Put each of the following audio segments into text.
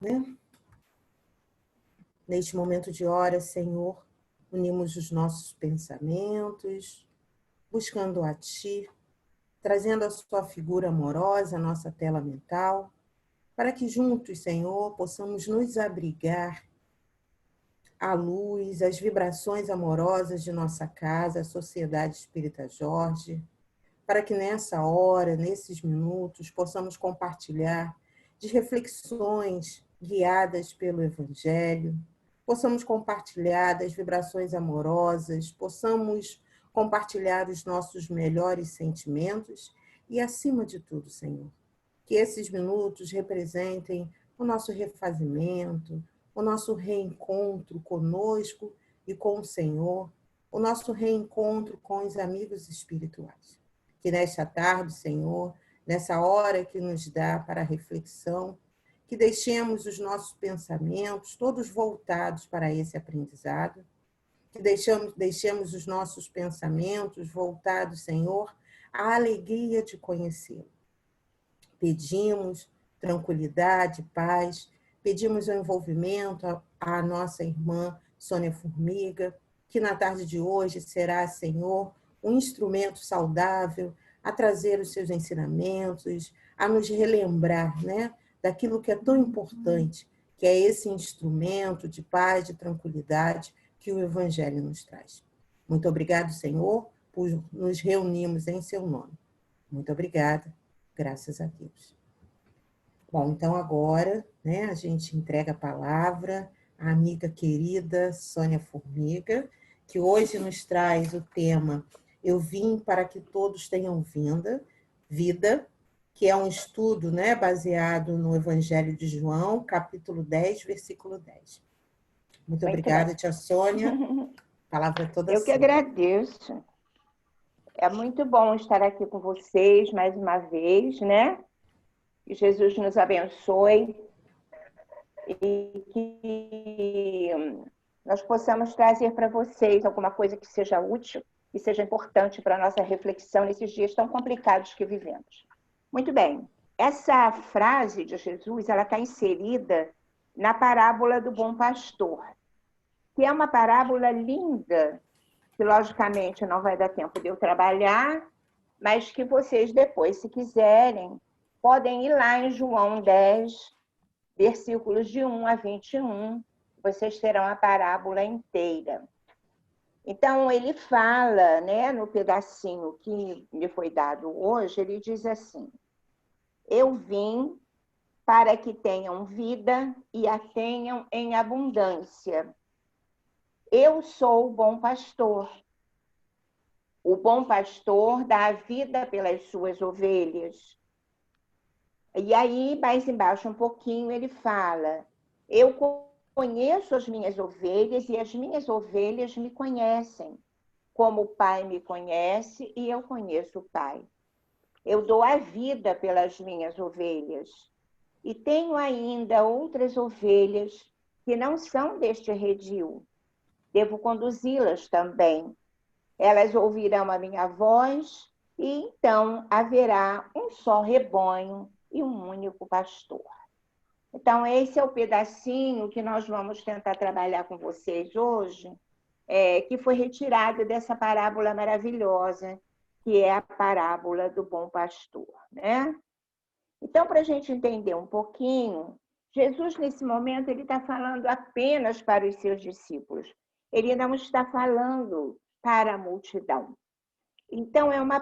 né? Neste momento de hora, Senhor, unimos os nossos pensamentos, buscando a Ti, trazendo a Sua figura amorosa à nossa tela mental, para que juntos, Senhor, possamos nos abrigar à luz, às vibrações amorosas de nossa casa, a Sociedade Espírita Jorge, para que nessa hora, nesses minutos, possamos compartilhar de reflexões guiadas pelo Evangelho, possamos compartilhar das vibrações amorosas, possamos compartilhar os nossos melhores sentimentos e, acima de tudo, Senhor, que esses minutos representem o nosso refazimento, o nosso reencontro conosco e com o Senhor, o nosso reencontro com os amigos espirituais. Que nesta tarde, Senhor, nessa hora que nos dá para a reflexão, que deixemos os nossos pensamentos todos voltados para esse aprendizado, que deixemos os nossos pensamentos voltados, Senhor, à alegria de conhecê-lo. Pedimos tranquilidade, paz, pedimos o envolvimento à nossa irmã Sônia Formiga, que na tarde de hoje será, Senhor, um instrumento saudável a trazer os seus ensinamentos, a nos relembrar, né, daquilo que é tão importante, que é esse instrumento de paz, de tranquilidade que o Evangelho nos traz. Muito obrigado, Senhor, por nos reunirmos em seu nome. Muito obrigada, graças a Deus. Bom, então agora, né, a gente entrega a palavra à amiga querida Sônia Formiga, que hoje nos traz o tema Eu Vim para que Todos Tenham Vida, que é um estudo, né, baseado no Evangelho de João, capítulo 10, versículo 10. Muito obrigada, tia Sônia. A palavra é toda Eu que sua. agradeço. É muito bom estar aqui com vocês mais uma vez, né? Que Jesus nos abençoe e que nós possamos trazer para vocês alguma coisa que seja útil e seja importante para a nossa reflexão nesses dias tão complicados que vivemos. Muito bem. Essa frase de Jesus, ela está inserida na parábola do bom pastor, que é uma parábola linda, que logicamente não vai dar tempo de eu trabalhar, mas que vocês depois, se quiserem, podem ir lá em João 10, versículos de 1 a 21, vocês terão a parábola inteira. Então, ele fala, né, no pedacinho que me foi dado hoje, ele diz assim: Eu vim para que tenham vida e a tenham em abundância. Eu sou o bom pastor. O bom pastor dá a vida pelas suas ovelhas. E aí, mais embaixo um pouquinho, ele fala: Eu conheço as minhas ovelhas e as minhas ovelhas me conhecem, como o Pai me conhece e eu conheço o Pai. Eu dou a vida pelas minhas ovelhas. E tenho ainda outras ovelhas que não são deste redil. Devo conduzi-las também. Elas ouvirão a minha voz e então haverá um só rebanho e um único pastor. Então, esse é o pedacinho que nós vamos tentar trabalhar com vocês hoje, que foi retirado dessa parábola maravilhosa, que é a parábola do bom pastor, né? Então, para a gente entender um pouquinho, Jesus, nesse momento, ele está falando apenas para os seus discípulos. Ele não está falando para a multidão. Então, é uma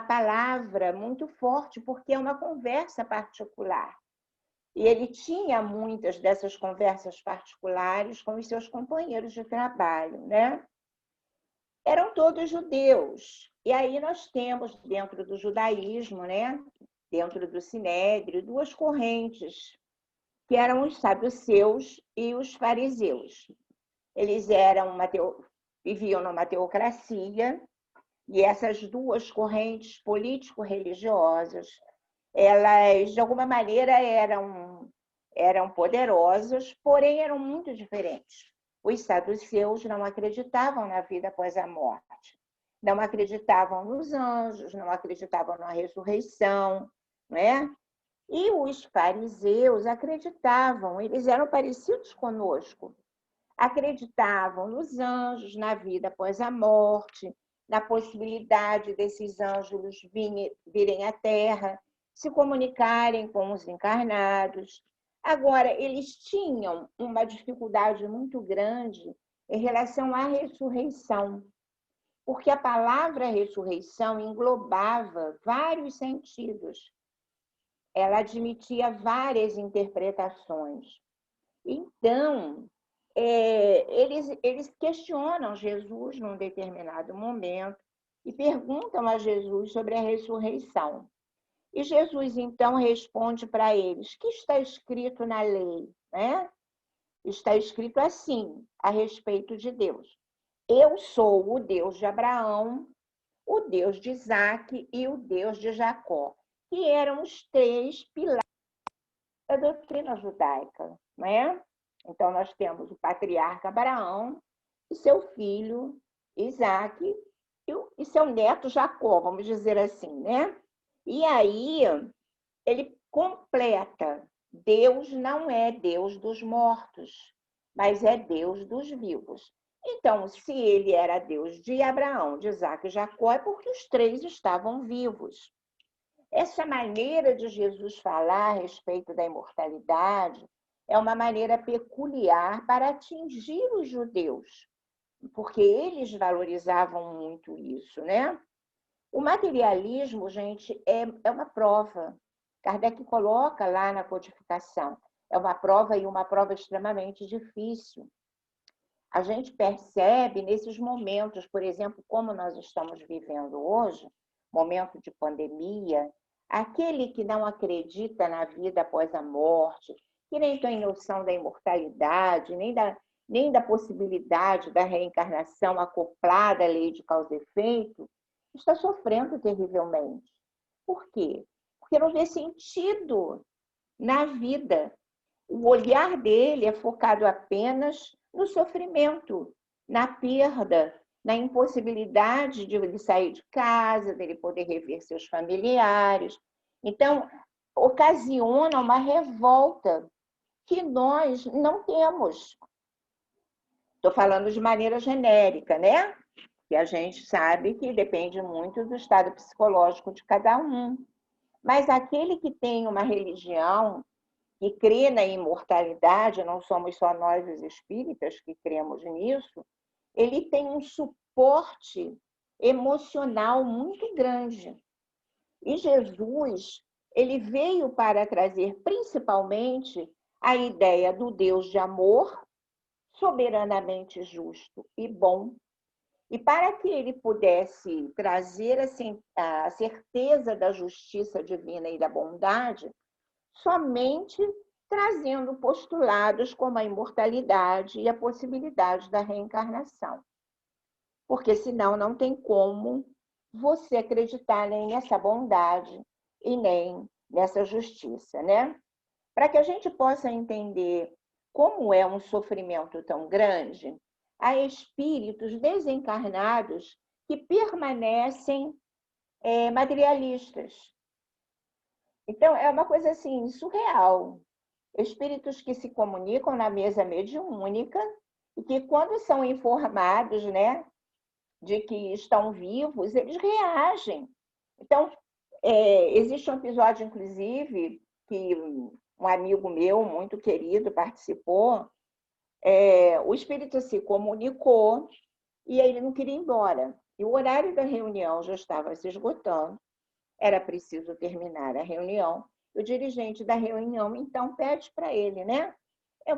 palavra muito forte, porque é uma conversa particular. E ele tinha muitas dessas conversas particulares com os seus companheiros de trabalho, né? Eram todos judeus. E aí nós temos, dentro do judaísmo, né? Dentro do Sinédrio, duas correntes, que eram os saduceus e os fariseus. Eles viviam numa teocracia, e essas duas correntes político-religiosas, elas, de alguma maneira, eram poderosas, porém eram muito diferentes. Os saduceus não acreditavam na vida após a morte, não acreditavam nos anjos, não acreditavam na ressurreição, não é? E os fariseus acreditavam, eles eram parecidos conosco, acreditavam nos anjos, na vida após a morte, na possibilidade desses anjos virem à Terra, se comunicarem com os encarnados. Agora, eles tinham uma dificuldade muito grande em relação à ressurreição, porque a palavra ressurreição englobava vários sentidos. Ela admitia várias interpretações. Então, eles questionam Jesus num determinado momento e perguntam a Jesus sobre a ressurreição. E Jesus, então, responde para eles: que está escrito na lei? Né? Está escrito assim, a respeito de Deus. Eu sou o Deus de Abraão, o Deus de Isaque e o Deus de Jacó, que eram os três pilares da doutrina judaica. Né? Então, nós temos o patriarca Abraão e seu filho Isaque e seu neto Jacó, vamos dizer assim, né? E aí ele completa: Deus não é Deus dos mortos, mas é Deus dos vivos. Então, se ele era Deus de Abraão, de Isaque e Jacó, é porque os três estavam vivos. Essa maneira de Jesus falar a respeito da imortalidade é uma maneira peculiar para atingir os judeus, porque eles valorizavam muito isso, né? O materialismo, gente, é uma prova. Kardec coloca lá na codificação. É uma prova e uma prova extremamente difícil. A gente percebe nesses momentos, por exemplo, como nós estamos vivendo hoje, momento de pandemia, aquele que não acredita na vida após a morte, que nem tem noção da imortalidade, nem da possibilidade da reencarnação acoplada à lei de causa e efeito, está sofrendo terrivelmente. Por quê? Porque não vê sentido na vida. O olhar dele é focado apenas no sofrimento, na perda, na impossibilidade de ele sair de casa, dele poder rever seus familiares. Então, ocasiona uma revolta que nós não temos. Estou falando de maneira genérica, né? Que a gente sabe que depende muito do estado psicológico de cada um. Mas aquele que tem uma religião que crê na imortalidade, não somos só nós os espíritas que cremos nisso, ele tem um suporte emocional muito grande. E Jesus, ele veio para trazer principalmente a ideia do Deus de amor, soberanamente justo e bom. E para que ele pudesse trazer a certeza da justiça divina e da bondade, somente trazendo postulados como a imortalidade e a possibilidade da reencarnação. Porque senão não tem como você acreditar nem nessa bondade e nem nessa justiça, né? Para que a gente possa entender como é um sofrimento tão grande, há espíritos desencarnados que permanecem materialistas. Então, é uma coisa assim, surreal. Espíritos que se comunicam na mesa mediúnica e que, quando são informados, né, de que estão vivos, eles reagem. Então, existe um episódio, inclusive, que um amigo meu, muito querido, participou. O espírito se comunicou e ele não queria ir embora. E o horário da reunião já estava se esgotando, era preciso terminar a reunião. O dirigente da reunião, então, pede para ele, né?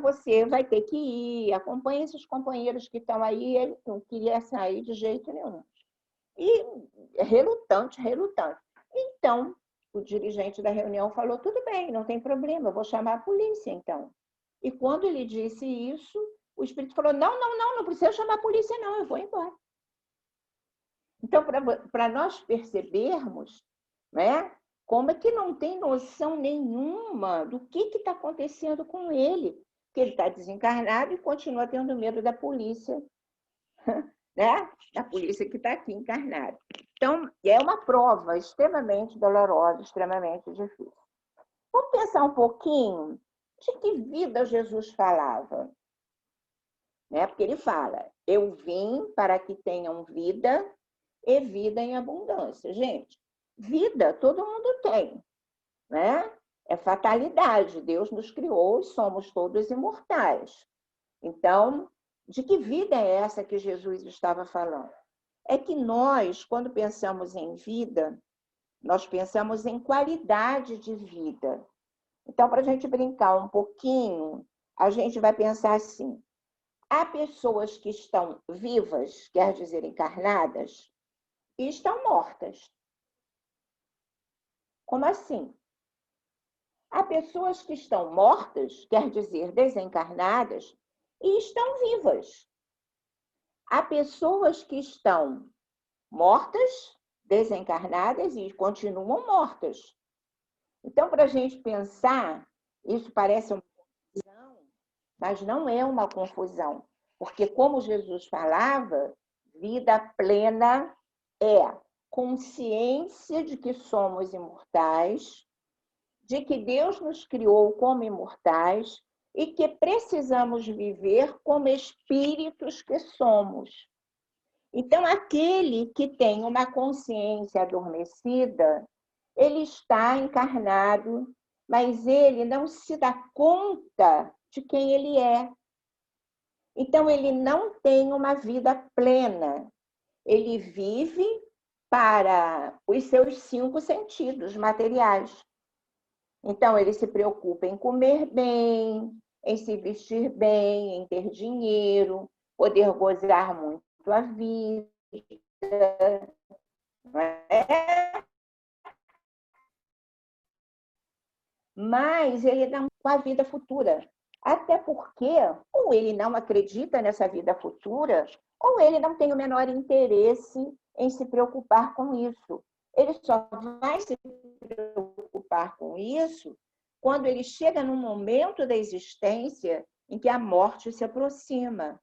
Você vai ter que ir, acompanhe esses companheiros que estão aí. Ele não queria sair de jeito nenhum. E relutante. Então, o dirigente da reunião falou: tudo bem, não tem problema, eu vou chamar a polícia, então. E quando ele disse isso, o espírito falou: não precisa chamar a polícia, não, eu vou embora. Então, para nós percebermos, né, como é que não tem noção nenhuma do que está acontecendo com ele, que ele está desencarnado e continua tendo medo da polícia, né? Da polícia que está aqui encarnada. Então, é uma prova extremamente dolorosa, extremamente difícil. Vamos pensar um pouquinho de que vida Jesus falava, né? Porque ele fala, eu vim para que tenham vida e vida em abundância. Gente, vida todo mundo tem, né? É fatalidade. Deus nos criou e somos todos imortais. Então, de que vida é essa que Jesus estava falando? É que nós, quando pensamos em vida, nós pensamos em qualidade de vida. Então, para a gente brincar um pouquinho, a gente vai pensar assim: há pessoas que estão vivas, quer dizer, encarnadas, e estão mortas. Como assim? Há pessoas que estão mortas, quer dizer, desencarnadas, e estão vivas. Há pessoas que estão mortas, desencarnadas e continuam mortas. Então, para a gente pensar, isso parece uma confusão, mas não é uma confusão, porque, como Jesus falava, vida plena é consciência de que somos imortais, de que Deus nos criou como imortais e que precisamos viver como espíritos que somos. Então, aquele que tem uma consciência adormecida, ele está encarnado, mas ele não se dá conta de quem ele é. Então, ele não tem uma vida plena. Ele vive para os seus 5 sentidos materiais. Então, ele se preocupa em comer bem, em se vestir bem, em ter dinheiro, poder gozar muito a vida, não é? Mas ele não com a vida futura. Até porque, ou ele não acredita nessa vida futura, ou ele não tem o menor interesse em se preocupar com isso. Ele só vai se preocupar com isso quando ele chega num momento da existência em que a morte se aproxima.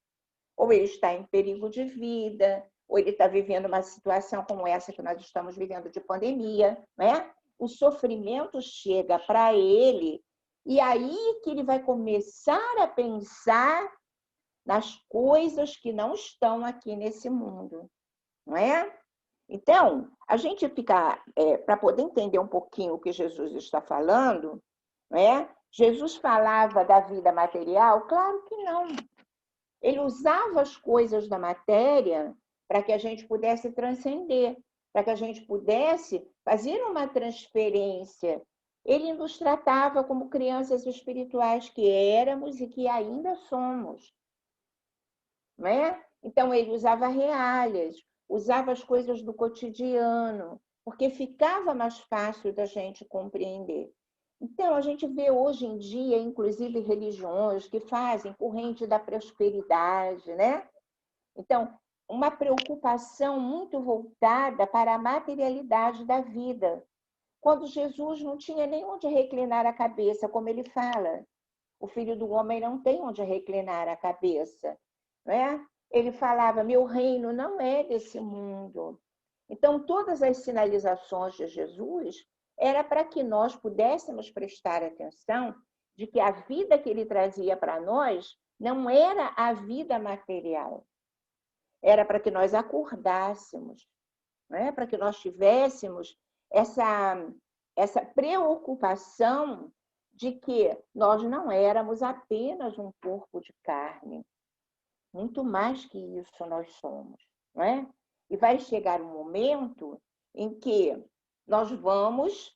Ou ele está em perigo de vida, ou ele está vivendo uma situação como essa que nós estamos vivendo de pandemia, né? O sofrimento chega para ele e aí que ele vai começar a pensar nas coisas que não estão aqui nesse mundo, não é? Então, a gente fica, para poder entender um pouquinho o que Jesus está falando, não é? Jesus falava da vida material? Claro que não. Ele usava as coisas da matéria para que a gente pudesse transcender, para que a gente pudesse fazer uma transferência. Ele nos tratava como crianças espirituais que éramos e que ainda somos, não é? Então, ele usava reálhas, usava as coisas do cotidiano, porque ficava mais fácil da gente compreender. Então, a gente vê hoje em dia, inclusive, religiões que fazem corrente da prosperidade, né? Então, uma preocupação muito voltada para a materialidade da vida, quando Jesus não tinha nem onde reclinar a cabeça, como ele fala. O Filho do Homem não tem onde reclinar a cabeça, né? Ele falava, meu reino não é desse mundo. Então, todas as sinalizações de Jesus era para que nós pudéssemos prestar atenção de que a vida que ele trazia para nós não era a vida material. Era para que nós acordássemos, né? Para que nós tivéssemos essa preocupação de que nós não éramos apenas um corpo de carne. Muito mais que isso nós somos, não é? E vai chegar um momento em que nós vamos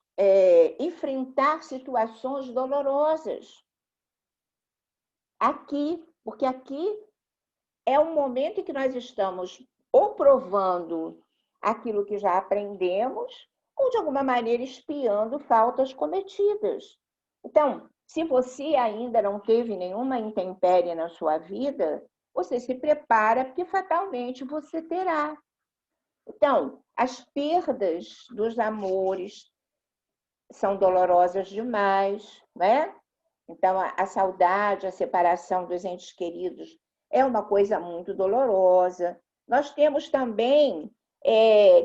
enfrentar situações dolorosas. Aqui, porque aqui é um momento em que nós estamos ou provando aquilo que já aprendemos, ou de alguma maneira espiando faltas cometidas. Então, se você ainda não teve nenhuma intempérie na sua vida, você se prepara, porque fatalmente você terá. Então, as perdas dos amores são dolorosas demais, né? Então, a saudade, a separação dos entes queridos é uma coisa muito dolorosa. Nós temos também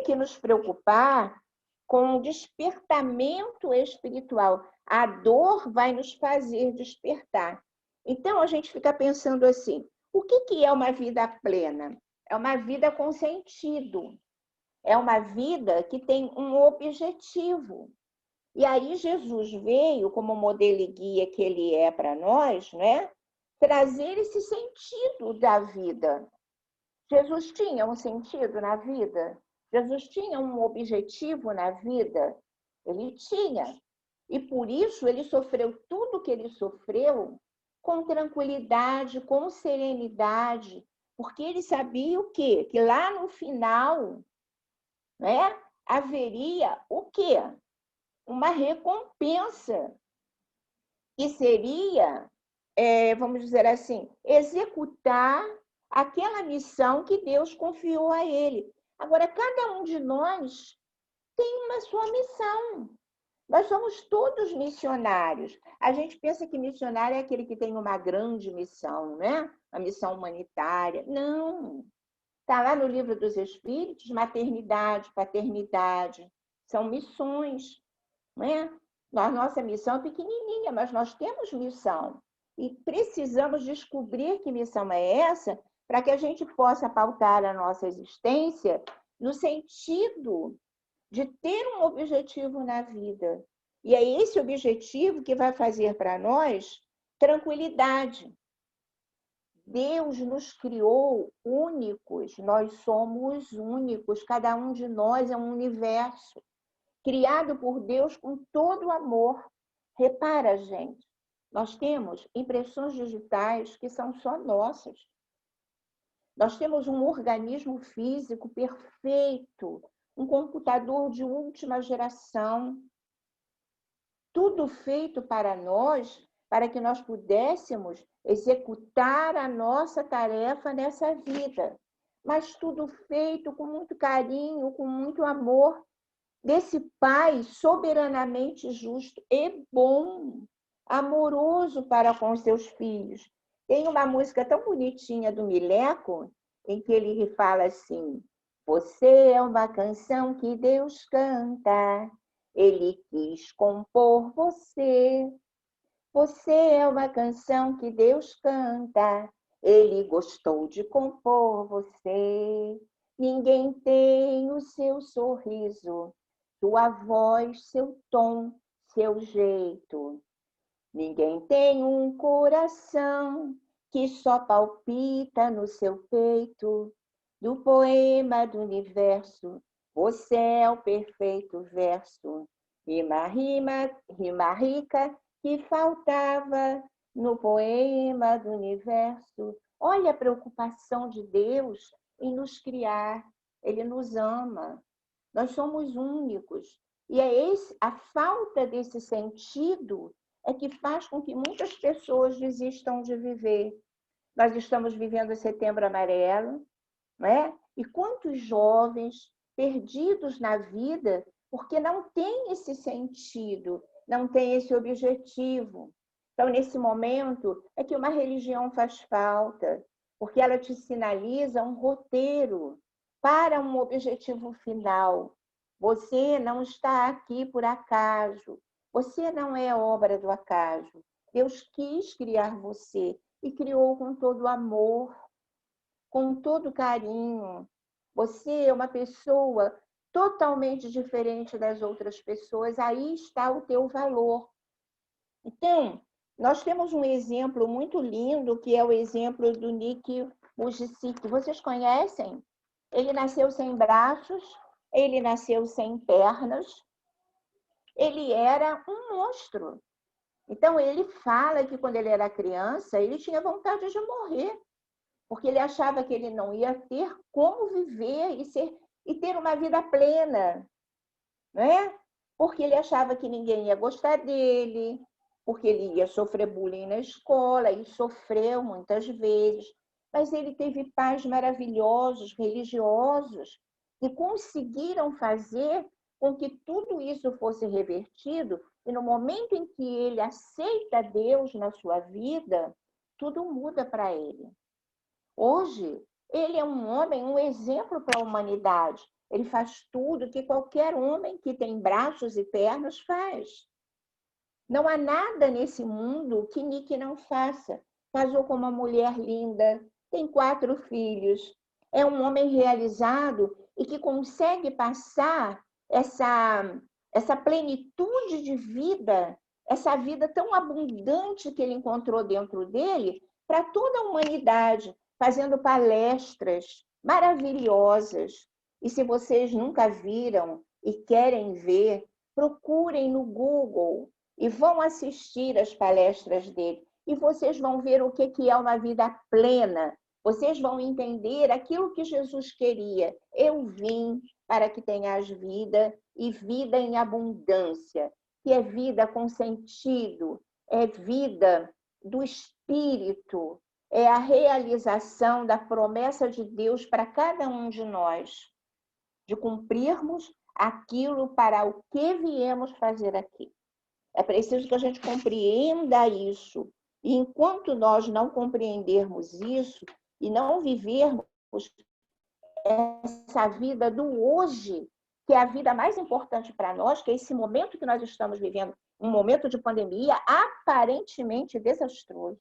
que nos preocupar com o despertamento espiritual. A dor vai nos fazer despertar. Então, a gente fica pensando assim, o que é uma vida plena? É uma vida com sentido. É uma vida que tem um objetivo. E aí Jesus veio, como modelo e guia que ele é para nós, né? Trazer esse sentido da vida. Jesus tinha um sentido na vida? Jesus tinha um objetivo na vida? Ele tinha. E por isso ele sofreu tudo o que ele sofreu com tranquilidade, com serenidade, porque ele sabia o quê? Que lá no final, né, haveria o quê? Uma recompensa, que seria, vamos dizer assim, executar aquela missão que Deus confiou a ele. Agora, cada um de nós tem uma sua missão. Nós somos todos missionários. A gente pensa que missionário é aquele que tem uma grande missão, né? Uma missão humanitária. Não. Está lá no Livro dos Espíritos, maternidade, paternidade. São missões, né? Nossa missão é pequenininha, mas nós temos missão. E precisamos descobrir que missão é essa para que a gente possa pautar a nossa existência no sentido de ter um objetivo na vida. E é esse objetivo que vai fazer para nós tranquilidade. Deus nos criou únicos, nós somos únicos, cada um de nós é um universo, criado por Deus com todo o amor. Repara, gente, nós temos impressões digitais que são só nossas. Nós temos um organismo físico perfeito, um computador de última geração, tudo feito para nós, para que nós pudéssemos executar a nossa tarefa nessa vida. Mas tudo feito com muito carinho, com muito amor, desse Pai soberanamente justo e bom, amoroso para com seus filhos. Tem uma música tão bonitinha do Mileco, em que ele fala assim: você é uma canção que Deus canta, ele quis compor você. Você é uma canção que Deus canta, ele gostou de compor você. Ninguém tem o seu sorriso, sua voz, seu tom, seu jeito. Ninguém tem um coração que só palpita no seu peito. Do poema do universo, você é o perfeito verso. Rima rica que faltava no poema do universo. Olha a preocupação de Deus em nos criar. Ele nos ama. Nós somos únicos. E a falta desse sentido é que faz com que muitas pessoas desistam de viver. Nós estamos vivendo o Setembro Amarelo, né? E quantos jovens perdidos na vida porque não tem esse sentido, não tem esse objetivo. Então, nesse momento, é que uma religião faz falta, porque ela te sinaliza um roteiro para um objetivo final. Você não está aqui por acaso, você não é obra do acaso. Deus quis criar você e criou com todo amor, com todo carinho. Você é uma pessoa totalmente diferente das outras pessoas, aí está o teu valor. Então, nós temos um exemplo muito lindo, que é o exemplo do Nick Vujicic. Vocês conhecem? Ele nasceu sem braços, ele nasceu sem pernas, ele era um monstro. Então, ele fala que quando ele era criança, ele tinha vontade de morrer, porque ele achava que ele não ia ter como viver e ter uma vida plena, né? Porque ele achava que ninguém ia gostar dele, porque ele ia sofrer bullying na escola, e sofreu muitas vezes, mas ele teve pais maravilhosos, religiosos, que conseguiram fazer com que tudo isso fosse revertido, e no momento em que ele aceita Deus na sua vida, tudo muda para ele. Hoje, ele é um homem, um exemplo para a humanidade. Ele faz tudo que qualquer homem que tem braços e pernas faz. Não há nada nesse mundo que Nick não faça. Casou com uma mulher linda, tem 4 filhos, é um homem realizado e que consegue passar essa plenitude de vida, essa vida tão abundante que ele encontrou dentro dele, para toda a humanidade, fazendo palestras maravilhosas. E se vocês nunca viram e querem ver, procurem no Google e vão assistir às palestras dele. E vocês vão ver o que é uma vida plena. Vocês vão entender aquilo que Jesus queria. Eu vim para que tenhas vida e vida em abundância, que é vida com sentido, é vida do Espírito, é a realização da promessa de Deus para cada um de nós, de cumprirmos aquilo para o que viemos fazer aqui. É preciso que a gente compreenda isso. E enquanto nós não compreendermos isso e não vivermos essa vida do hoje, que é a vida mais importante para nós, que é esse momento que nós estamos vivendo, um momento de pandemia aparentemente desastroso,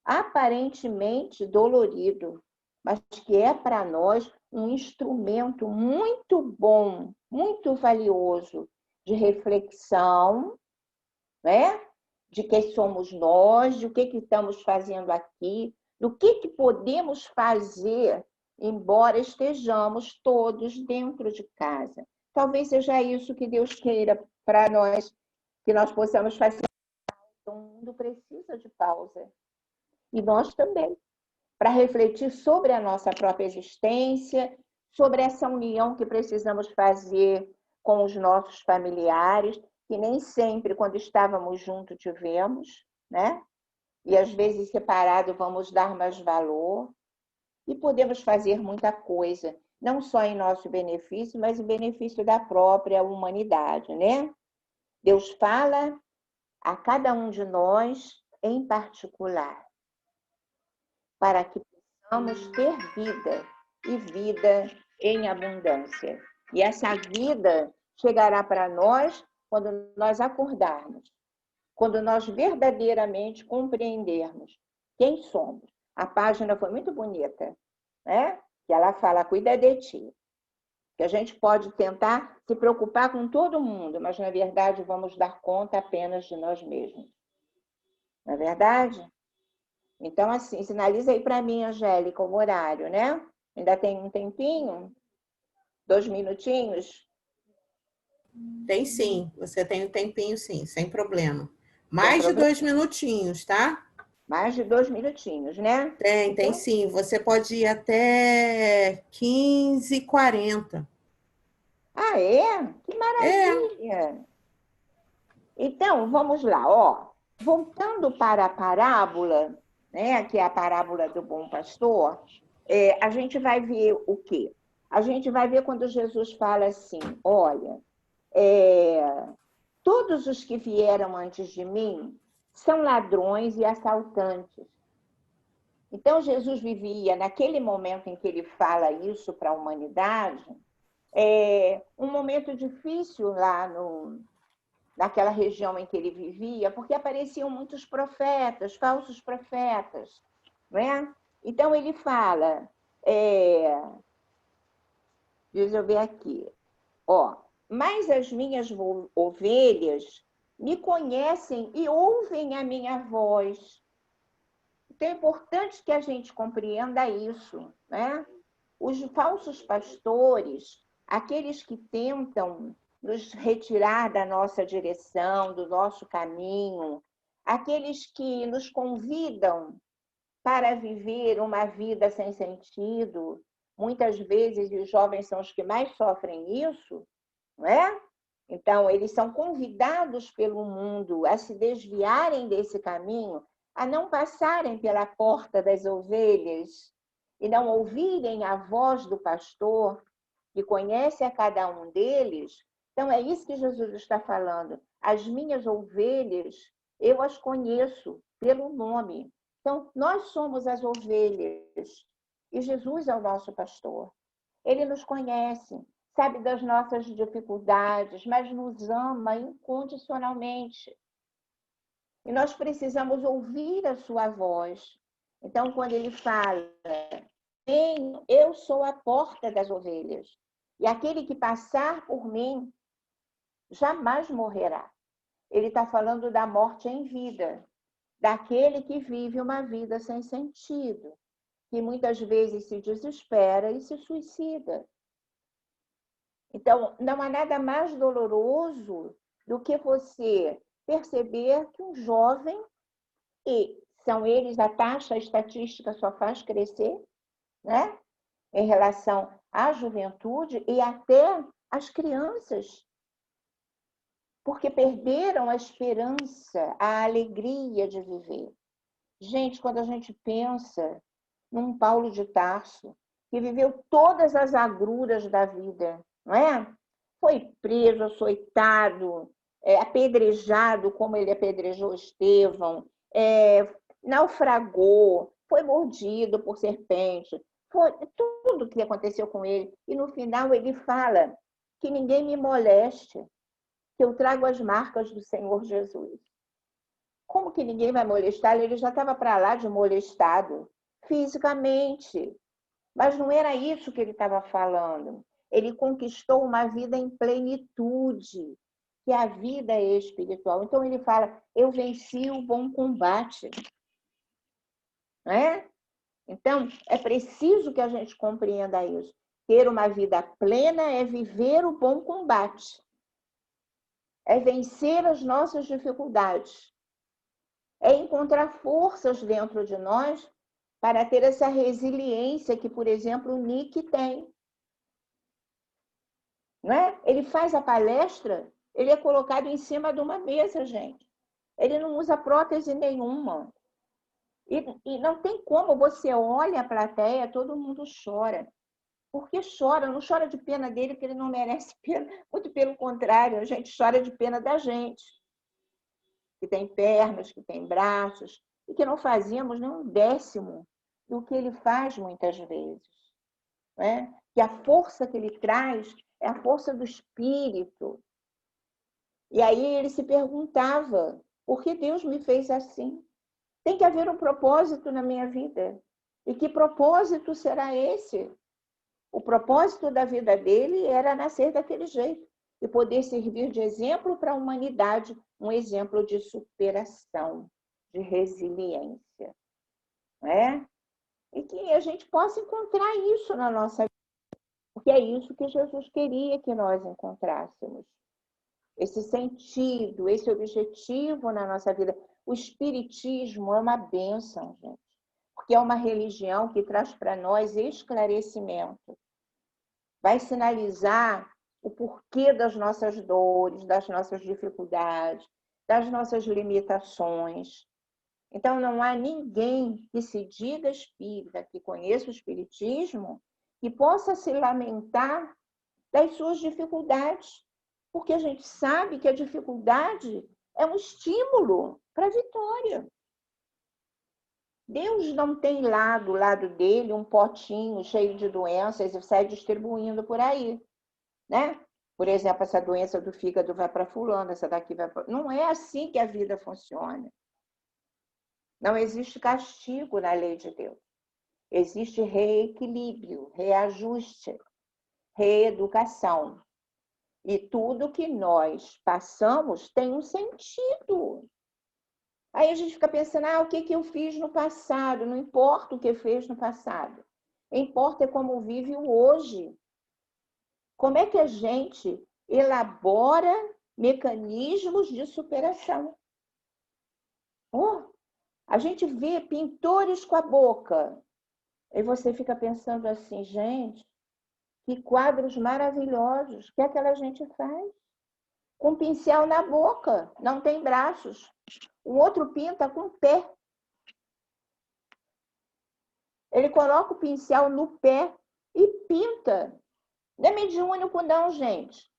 aparentemente dolorido, mas que é para nós um instrumento muito bom, muito valioso de reflexão, né? De quem somos nós, de o que estamos fazendo aqui, do que podemos fazer, embora estejamos todos dentro de casa. Talvez seja isso que Deus queira para nós, que nós possamos fazer. O mundo precisa de pausa. E nós também, para refletir sobre a nossa própria existência, sobre essa união que precisamos fazer com os nossos familiares, que nem sempre, quando estávamos juntos, tivemos, né? E às vezes separado vamos dar mais valor. E podemos fazer muita coisa, não só em nosso benefício, mas em benefício da própria humanidade, né? Deus fala a cada um de nós em particular, para que possamos ter vida e vida em abundância. E essa vida chegará para nós quando nós acordarmos, quando nós verdadeiramente compreendermos quem somos. A página foi muito bonita, né? Que ela fala, cuida de ti. Que a gente pode tentar se preocupar com todo mundo, mas, na verdade, vamos dar conta apenas de nós mesmos. Não é verdade? Então, assim, sinaliza aí para mim, Angélica, o horário, né? Ainda tem um tempinho? 2 minutinhos? Tem sim, você tem um tempinho sim, sem problema. Sem Mais de problema. 2 minutinhos, tá? Mais de 2 minutinhos, né? Tem Então, sim. Você pode ir até 15h40. ah, é? Que É, maravilha! Então, vamos lá, ó. Voltando para a parábola, né, que é a parábola do bom pastor, a gente vai ver o quê? A gente vai ver quando Jesus fala assim, olha, todos os que vieram antes de mim são ladrões e assaltantes. Então, Jesus vivia, naquele momento em que ele fala isso para a humanidade, um momento difícil lá naquela região em que ele vivia, porque apareciam muitos profetas, falsos profetas, né? Então, ele fala, deixa eu ver aqui, ó, mas as minhas ovelhas me conhecem e ouvem a minha voz. Então, é importante que a gente compreenda isso, né? Os falsos pastores, aqueles que tentam nos retirar da nossa direção, do nosso caminho, aqueles que nos convidam para viver uma vida sem sentido, muitas vezes os jovens são os que mais sofrem isso, não é? Então, eles são convidados pelo mundo a se desviarem desse caminho, a não passarem pela porta das ovelhas e não ouvirem a voz do pastor, que conhece a cada um deles. Então, é isso que Jesus está falando. As minhas ovelhas, eu as conheço pelo nome. Então, nós somos as ovelhas e Jesus é o nosso pastor. Ele nos conhece. sabe das nossas dificuldades, mas nos ama incondicionalmente. E nós precisamos ouvir a sua voz. Então, quando ele fala, eu sou a porta das ovelhas, e aquele que passar por mim jamais morrerá. Ele está falando da morte em vida, daquele que vive uma vida sem sentido, que muitas vezes se desespera e se suicida. Então, não há nada mais doloroso do que você perceber que um jovem, e são eles, a taxa estatística só faz crescer, né? Em relação à juventude e até às crianças, porque perderam a esperança, a alegria de viver. Gente, quando a gente pensa num Paulo de Tarso, que viveu todas as agruras da vida, não é? Foi preso, açoitado, apedrejado, como ele apedrejou Estevão, naufragou, foi mordido por serpente, foi tudo o que aconteceu com ele. E no final ele fala que ninguém me moleste, que eu trago as marcas do Senhor Jesus. Como que ninguém vai molestá-lo? Ele já estava para lá de molestado, fisicamente. Mas não era isso que ele estava falando. Ele conquistou uma vida em plenitude, que a vida é espiritual. Então ele fala, eu venci o bom combate. Não é? Então, é preciso que a gente compreenda isso. Ter uma vida plena é viver o bom combate. É vencer as nossas dificuldades. É encontrar forças dentro de nós para ter essa resiliência que, por exemplo, o Nick tem. Não é? Ele faz a palestra, ele é colocado em cima de uma mesa, gente. Ele não usa prótese nenhuma. E não tem como, você olha a plateia, todo mundo chora. Por que chora? Não chora de pena dele, porque ele não merece pena. Muito pelo contrário, a gente chora de pena da gente, que tem pernas, que tem braços, e que não fazíamos nem um décimo do que ele faz muitas vezes. Não é? Que a força que ele traz é a força do espírito. E aí ele se perguntava, por que Deus me fez assim? Tem que haver um propósito na minha vida. E que propósito será esse? O propósito da vida dele era nascer daquele jeito e poder servir de exemplo para a humanidade, um exemplo de superação, de resiliência. Não é? E que a gente possa encontrar isso na nossa vida, porque é isso que Jesus queria que nós encontrássemos. Esse sentido, esse objetivo na nossa vida. O Espiritismo é uma bênção, gente, porque é uma religião que traz para nós esclarecimento. Vai sinalizar o porquê das nossas dores, das nossas dificuldades, das nossas limitações. Então, não há ninguém que se diga espírita, que conheça o Espiritismo, que possa se lamentar das suas dificuldades, porque a gente sabe que a dificuldade é um estímulo para a vitória. Deus não tem lá do lado dele um potinho cheio de doenças e sai distribuindo por aí, né? Por exemplo, essa doença do fígado vai para fulano, essa daqui vai para... Não é assim que a vida funciona. Não existe castigo na lei de Deus. Existe reequilíbrio, reajuste, reeducação. E tudo que nós passamos tem um sentido. Aí a gente fica pensando, o que eu fiz no passado? Não importa o que fez no passado. Importa é como vive o hoje. Como é que a gente elabora mecanismos de superação? A gente vê pintores com a boca. E você fica pensando assim, gente, que quadros maravilhosos. O que aquela gente faz? Com pincel na boca, não tem braços. O outro pinta com o pé. Ele coloca o pincel no pé e pinta. Não é mediúnico não, gente.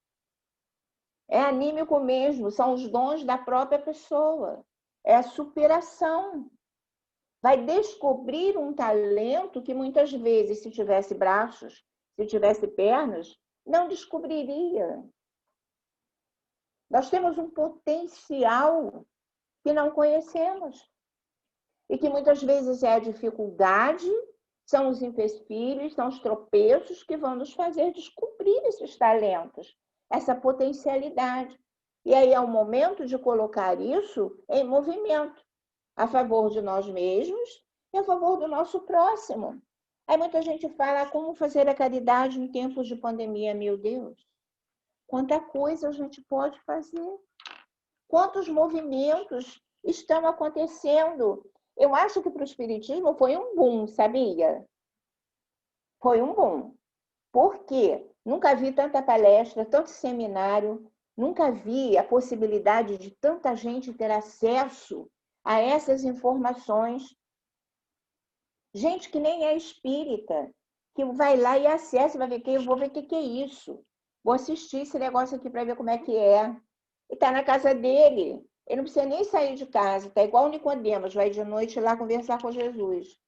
É anímico mesmo, são os dons da própria pessoa. É a superação. Vai descobrir um talento que muitas vezes, se tivesse braços, se tivesse pernas, não descobriria. Nós temos um potencial que não conhecemos e que muitas vezes é a dificuldade, são os empecilhos, são os tropeços que vão nos fazer descobrir esses talentos, essa potencialidade. E aí é o momento de colocar isso em movimento, a favor de nós mesmos e a favor do nosso próximo. Aí muita gente fala como fazer a caridade em tempos de pandemia. Meu Deus, quanta coisa a gente pode fazer. Quantos movimentos estão acontecendo. Eu acho que para o Espiritismo foi um boom, sabia? Foi um boom. Por quê? Nunca vi tanta palestra, tanto seminário, nunca vi a possibilidade de tanta gente ter acesso a essas informações. Gente que nem é espírita, que vai lá e acessa, vai ver que eu vou ver o que é isso. Vou assistir esse negócio aqui para ver como é que é. E está na casa dele. Ele não precisa nem sair de casa, está igual o Nicodemos, vai de noite lá conversar com Jesus.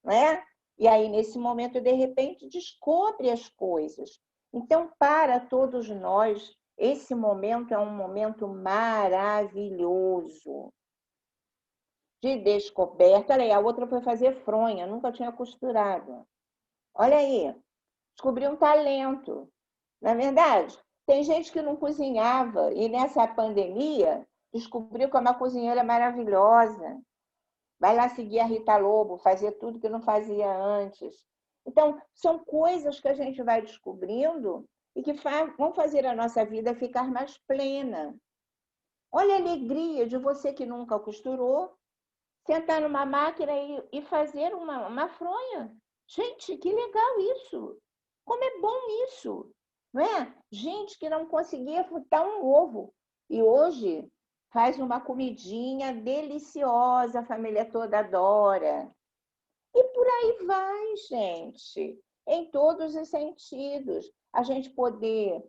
Não é? E aí, nesse momento, de repente, descobre as coisas. Então, para todos nós, esse momento é um momento maravilhoso de descoberta. Olha aí, a outra foi fazer fronha, nunca tinha costurado. Olha aí, descobriu um talento. Não é verdade? Tem gente que não cozinhava e nessa pandemia descobriu que é uma cozinheira maravilhosa. Vai lá seguir a Rita Lobo, fazer tudo que não fazia antes. Então, são coisas que a gente vai descobrindo e que vão fazer a nossa vida ficar mais plena. Olha a alegria de você que nunca costurou, sentar numa máquina e fazer uma fronha. Gente, que legal isso! Como é bom isso! Não é? Gente que não conseguia fritar um ovo. E hoje faz uma comidinha deliciosa, a família toda adora. E por aí vai, gente, em todos os sentidos. A gente poder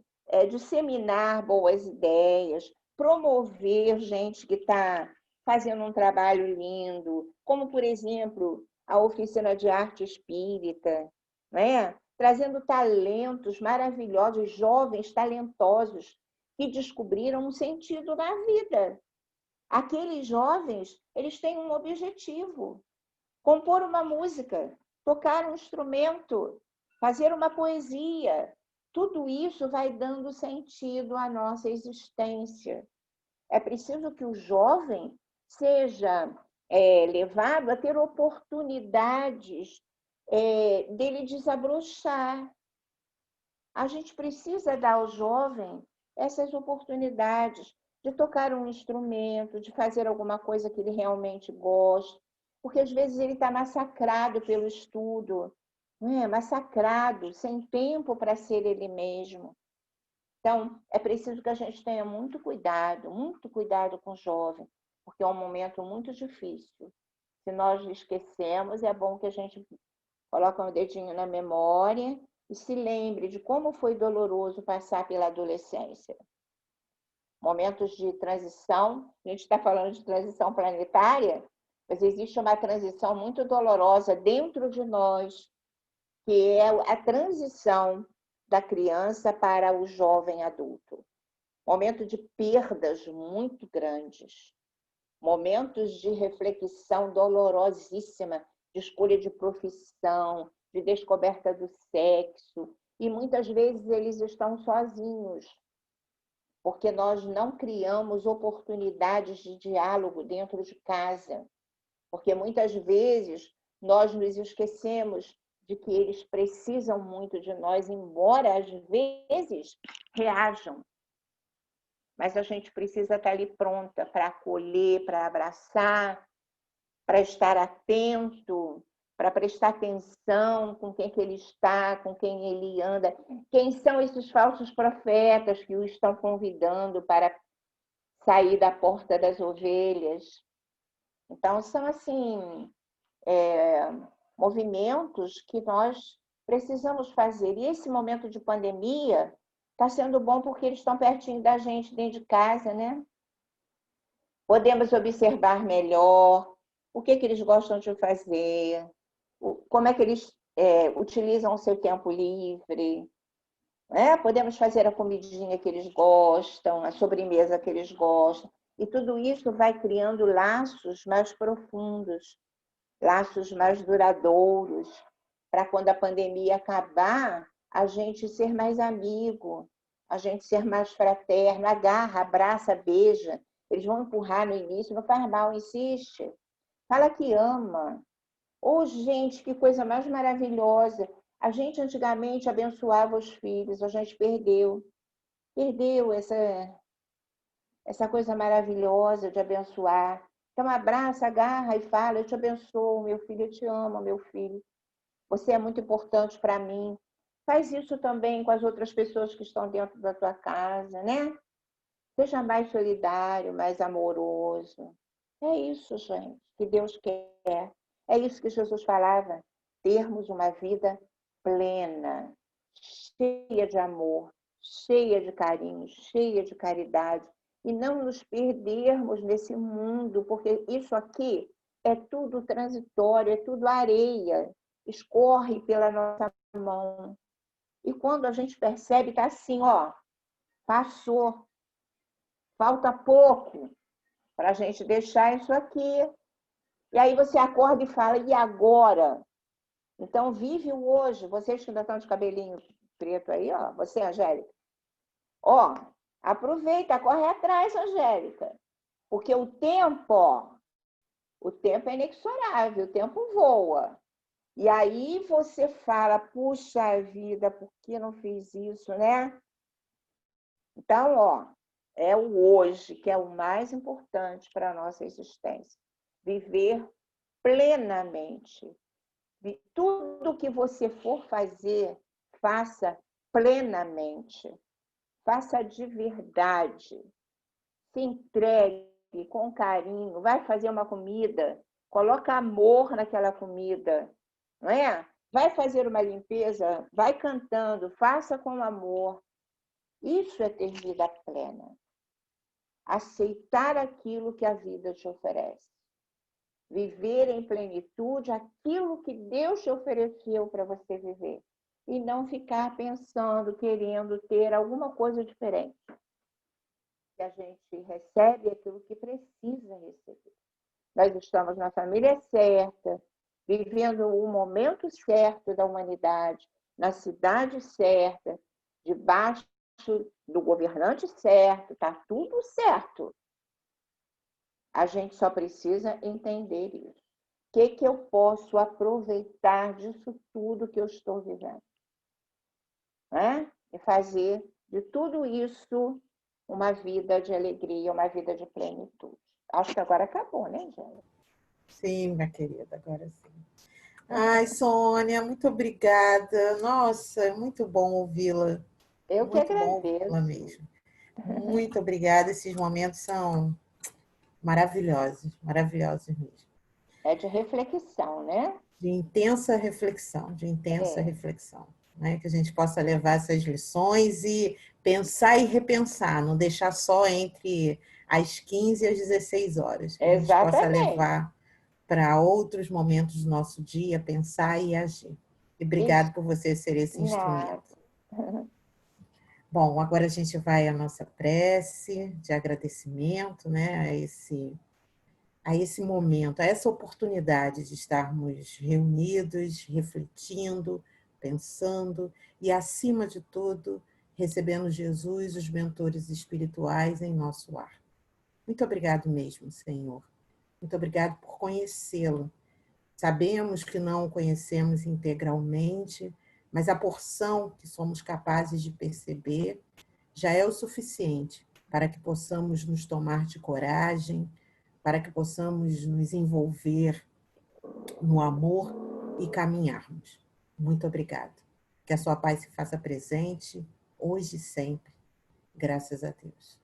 disseminar boas ideias, promover gente que está fazendo um trabalho lindo, como, por exemplo, a oficina de arte espírita, né? Trazendo talentos maravilhosos, jovens talentosos, que descobriram um sentido na vida. Aqueles jovens, eles têm um objetivo: compor uma música, tocar um instrumento, fazer uma poesia. Tudo isso vai dando sentido à nossa existência. É preciso que o jovem seja levado a ter oportunidades dele desabrochar. A gente precisa dar ao jovem essas oportunidades de tocar um instrumento, de fazer alguma coisa que ele realmente gosta, porque às vezes ele está massacrado pelo estudo, não é? Massacrado, sem tempo para ser ele mesmo. Então, é preciso que a gente tenha muito cuidado com o jovem, porque é um momento muito difícil. Se nós esquecemos, é bom que a gente coloque um dedinho na memória e se lembre de como foi doloroso passar pela adolescência. Momentos de transição, a gente está falando de transição planetária, mas existe uma transição muito dolorosa dentro de nós, que é a transição da criança para o jovem adulto. Momento de perdas muito grandes, momentos de reflexão dolorosíssima, de escolha de profissão, de descoberta do sexo, e muitas vezes eles estão sozinhos, porque nós não criamos oportunidades de diálogo dentro de casa, porque muitas vezes nós nos esquecemos de que eles precisam muito de nós, embora às vezes reajam. Mas a gente precisa estar ali pronta para acolher, para abraçar, para estar atento, para prestar atenção com quem que ele está, com quem ele anda. Quem são esses falsos profetas que o estão convidando para sair da porta das ovelhas? Então, são assim, movimentos que nós precisamos fazer. E esse momento de pandemia está sendo bom porque eles estão pertinho da gente, dentro de casa, né? Podemos observar melhor o que eles gostam de fazer, como é que eles utilizam o seu tempo livre. né? Podemos fazer a comidinha que eles gostam, a sobremesa que eles gostam. E tudo isso vai criando laços mais profundos, laços mais duradouros, para quando a pandemia acabar, a gente ser mais amigo, a gente ser mais fraterno, agarra, abraça, beija. Eles vão empurrar no início, não faz mal, insiste. Fala que ama. Ô, gente, que coisa mais maravilhosa. A gente antigamente abençoava os filhos, a gente perdeu essa coisa maravilhosa de abençoar. Então, abraça, agarra e fala: eu te abençoo, meu filho, eu te amo, meu filho. Você é muito importante para mim. Faz isso também com as outras pessoas que estão dentro da tua casa, né? Seja mais solidário, mais amoroso. É isso, gente, que Deus quer. É isso que Jesus falava, termos uma vida plena, cheia de amor, cheia de carinho, cheia de caridade, e não nos perdermos nesse mundo, porque isso aqui é tudo transitório, é tudo areia, escorre pela nossa mão. E quando a gente percebe, está assim, ó, passou, falta pouco para a gente deixar isso aqui. E aí você acorda e fala, e agora? Então, vive o hoje. Vocês que ainda estão de cabelinho preto aí, ó. Você, Angélica. Ó, aproveita, corre atrás, Angélica. Porque o tempo, ó, o tempo é inexorável, o tempo voa. E aí você fala, puxa vida, por que não fiz isso, né? Então, ó, é o hoje que é o mais importante para a nossa existência. Viver plenamente. Tudo que você for fazer, faça plenamente. Faça de verdade. Se entregue com carinho. Vai fazer uma comida, coloca amor naquela comida, não é? Vai fazer uma limpeza, vai cantando, faça com amor. Isso é ter vida plena. Aceitar aquilo que a vida te oferece. Viver em plenitude aquilo que Deus te ofereceu para você viver. E não ficar pensando, querendo ter alguma coisa diferente. Que a gente recebe aquilo que precisa receber. Nós estamos na família certa, vivendo o momento certo da humanidade, na cidade certa, debaixo do governante certo, está tudo certo. A gente só precisa entender isso. O que eu posso aproveitar disso tudo que eu estou vivendo? Né? E fazer de tudo isso uma vida de alegria, uma vida de plenitude. Acho que agora acabou, né, Angélica? Sim, minha querida, agora sim. Ai, Sônia, muito obrigada. Nossa, é muito bom ouvi-la. Eu que Muito bom ouvi-la agradeço. mesmo. Muito obrigada. Esses momentos são maravilhosos, maravilhosos mesmo. É de reflexão, né? De intensa É, reflexão, né? Que a gente possa levar essas lições e pensar e repensar, não deixar só entre as 15 e as 16 horas, que a gente possa exatamente. levar para outros momentos do nosso dia, pensar e agir. E Isso, obrigado por você ser esse nada. instrumento. Bom, agora a gente vai à nossa prece de agradecimento, né, a esse momento, a essa oportunidade de estarmos reunidos, refletindo, pensando e, acima de tudo, recebendo Jesus, os mentores espirituais em nosso lar. Muito obrigado mesmo, Senhor. Muito obrigado por conhecê-lo. Sabemos que não o conhecemos integralmente, mas a porção que somos capazes de perceber já é o suficiente para que possamos nos tomar de coragem, para que possamos nos envolver no amor e caminharmos. Muito obrigada. Que a sua paz se faça presente, hoje e sempre. Graças a Deus.